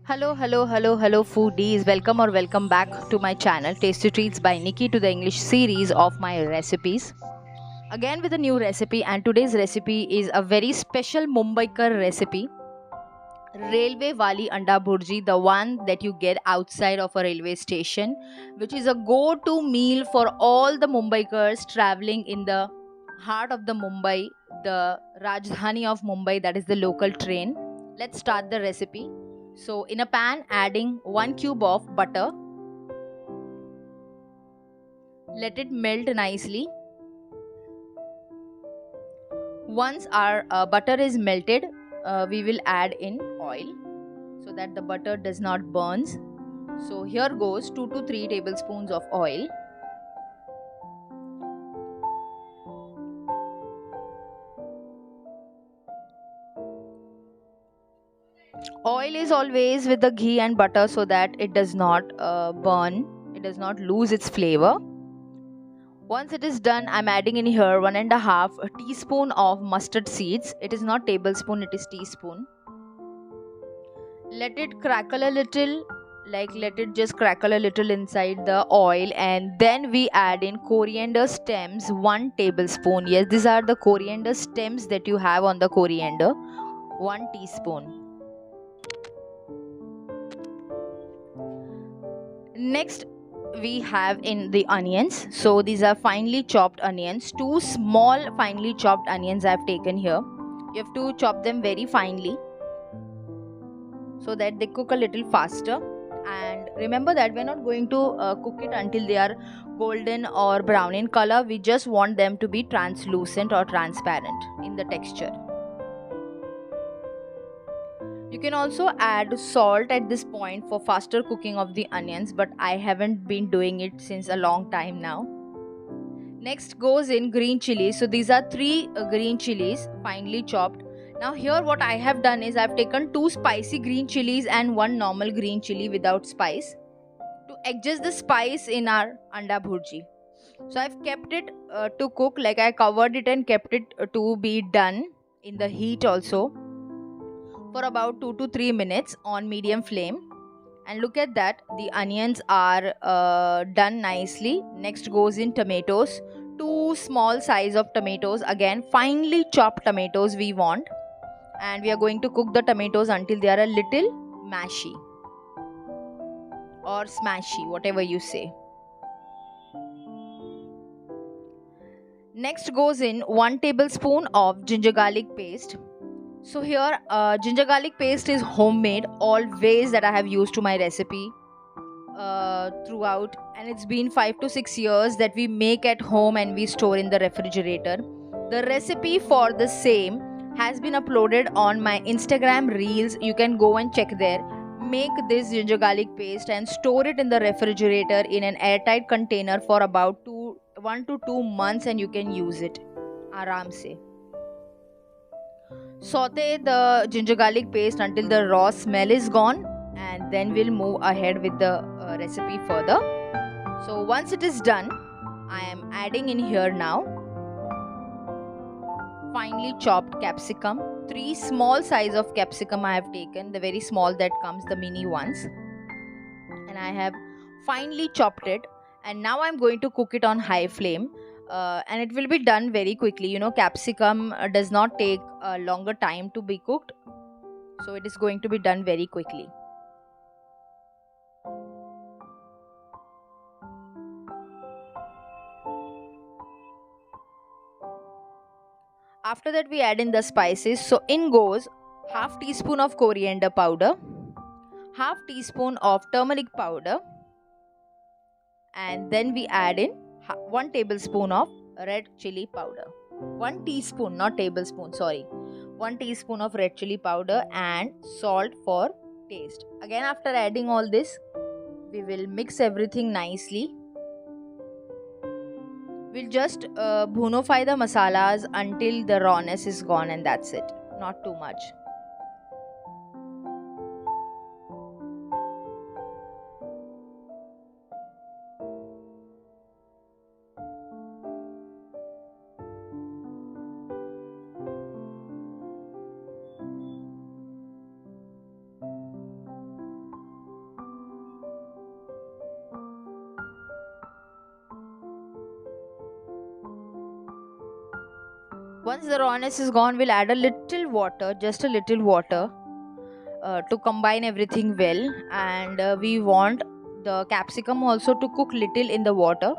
Hello, foodies. Welcome back to my channel, Tasty Treats by Nikki, to the English series of my recipes. Again with a new recipe, and today's recipe is a very special Mumbaikar recipe. Railway Wali Anda Bhurji, the one that you get outside of a railway station, which is a go-to meal for all the Mumbaikars traveling in the heart of the Mumbai, the Rajdhani of Mumbai, that is the local train. Let's start the recipe. So, in a pan, adding 1 cube of butter. Let it melt nicely. Once our butter is melted, we will add in oil so that the butter does not burns. So here goes 2 to 3 tablespoons of oil. Oil is always with the ghee and butter so that it does not burn, it does not lose its flavor. Once it is done, I'm adding in here 1.5 teaspoon of mustard seeds. It is not tablespoon, it is teaspoon. Let it crackle a little, let it just crackle a little inside the oil, and then we add in coriander stems, 1 tablespoon. Yes, these are the coriander stems that you have on the coriander, 1 teaspoon. Next we have in the onions. So these are finely chopped onions, 2 small finely chopped onions I've taken here. You have to chop them very finely so that they cook a little faster. And remember that we're not going to cook it until they are golden or brown in color. We just want them to be translucent or transparent in the texture. You can also add salt at this point for faster cooking of the onions, but I haven't been doing it since a long time now. Next goes in green chilies. So these are 3 green chilies finely chopped. Now here what I have done is I've taken 2 spicy green chilies and 1 normal green chili without spice to adjust the spice in our Anda Bhurji. So I've kept it to cook, like I covered it and kept it to be done in the heat also for about 2 to 3 minutes on medium flame. And look at that, the onions are done nicely. Next goes in tomatoes, 2 small size of tomatoes, again finely chopped tomatoes we want, and we are going to cook the tomatoes until they are a little mashy or smashy, whatever you say. Next goes in 1 tablespoon of ginger garlic paste. So here ginger garlic paste is homemade, always that I have used to my recipe throughout, and it's been 5 to 6 years that we make at home and we store in the refrigerator. The recipe for the same has been uploaded on my Instagram reels. You can go and check there. Make this ginger garlic paste and store it in the refrigerator in an airtight container for about 1 to 2 months, and you can use it aram se. Saute the ginger garlic paste until the raw smell is gone, and then we'll move ahead with the recipe further. So once it is done, I am adding in here now finely chopped capsicum. 3 small size of capsicum I have taken, the very small that comes, the mini ones, and I have finely chopped it. And now I'm going to cook it on high flame, and it will be done very quickly. You know, capsicum does not take a longer time to be cooked, so it is going to be done very quickly. After that we add in the spices. So in goes half teaspoon of coriander powder, half teaspoon of turmeric powder, and then we add in 1 tablespoon of red chili powder. 1 teaspoon, not tablespoon, sorry. 1 teaspoon of red chili powder and salt for taste. Again, after adding all this, we will mix everything nicely. We'll just bhunofy the masalas until the rawness is gone, and that's it. Not too much. Once the rawness is gone, we'll add a little water, just a little water, to combine everything well. And we want the capsicum also to cook little in the water,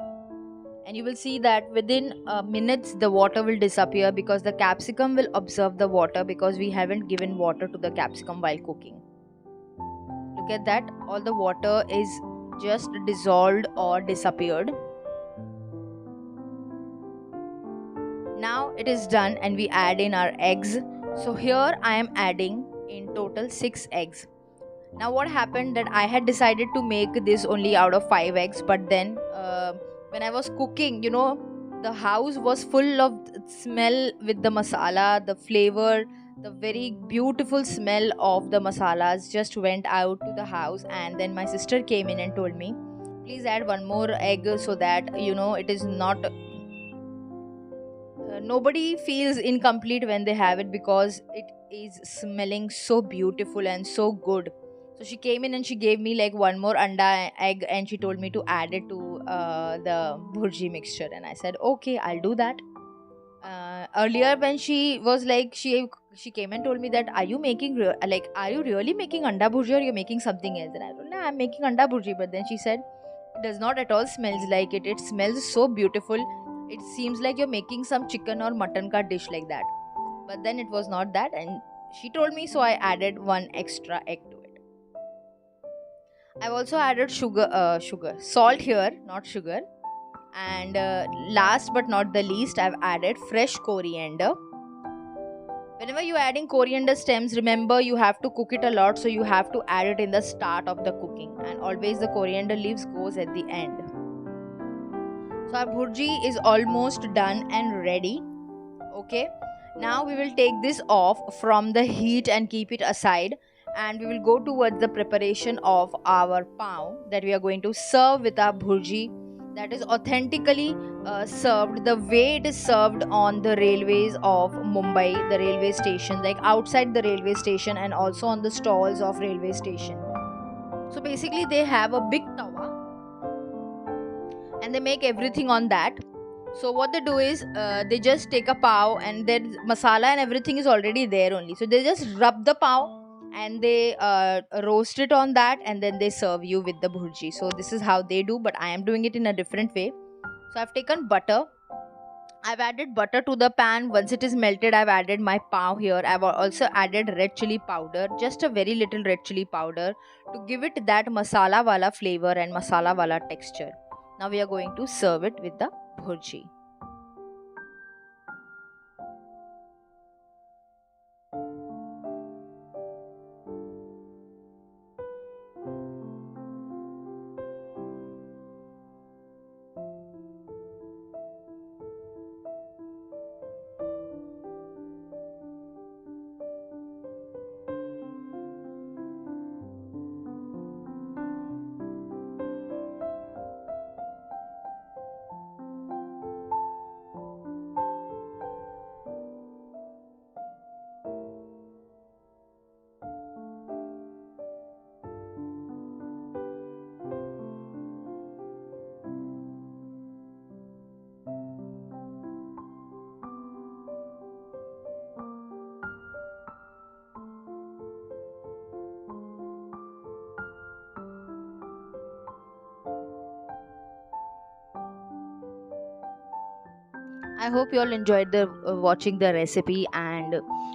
and you will see that within minutes the water will disappear, because the capsicum will absorb the water, because we haven't given water to the capsicum while cooking. Look at that, all the water is just dissolved or disappeared. Now it is done, and we add in our eggs. So here I am adding in total 6 eggs. Now what happened, that I had decided to make this only out of 5 eggs, but then when I was cooking, the house was full of smell with the masala, the flavor, the very beautiful smell of the masalas just went out to the house. And then my sister came in and told me, please add one more egg, so that it is not nobody feels incomplete when they have it, because it is smelling so beautiful and so good. So she came in and she gave me like one more anda egg, and she told me to add it to the bhurji mixture, and I said okay, I'll do that. Earlier when she was like, she came and told me that, are you really making anda bhurji, or you're making something else? And I told her, I'm making anda bhurji. But then she said, it does not at all smells like it smells so beautiful, it seems like you're making some chicken or mutton ka dish like that. But then it was not that, and she told me, so I added one extra egg to it. I've also added salt here, not sugar. And last but not the least, I've added fresh coriander. Whenever you're adding coriander stems, remember you have to cook it a lot, so you have to add it in the start of the cooking, and always the coriander leaves goes at the end. So our bhurji is almost done and ready. Okay, now we will take this off from the heat and keep it aside, and we will go towards the preparation of our pav that we are going to serve with our bhurji, that is authentically served the way it is served on the railways of Mumbai, the railway station, like outside the railway station and also on the stalls of railway station. So basically they have a big tawa and they make everything on that. So what they do is they just take a pav, and then masala and everything is already there only. So they just rub the pav and they roast it on that, and then they serve you with the bhurji. So this is how they do, but I am doing it in a different way. So I've taken butter. I've added butter to the pan. Once it is melted, I've added my pav here. I've also added red chilli powder, just a very little red chilli powder, to give it that masala wala flavor and masala wala texture. Now we are going to serve it with the bhurji. I hope you all enjoyed the watching the recipe, and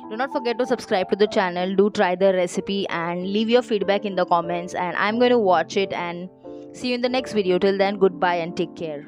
do not forget to subscribe to the channel. Do try the recipe and leave your feedback in the comments, and I'm going to watch it and see you in the next video. Till then, goodbye and take care.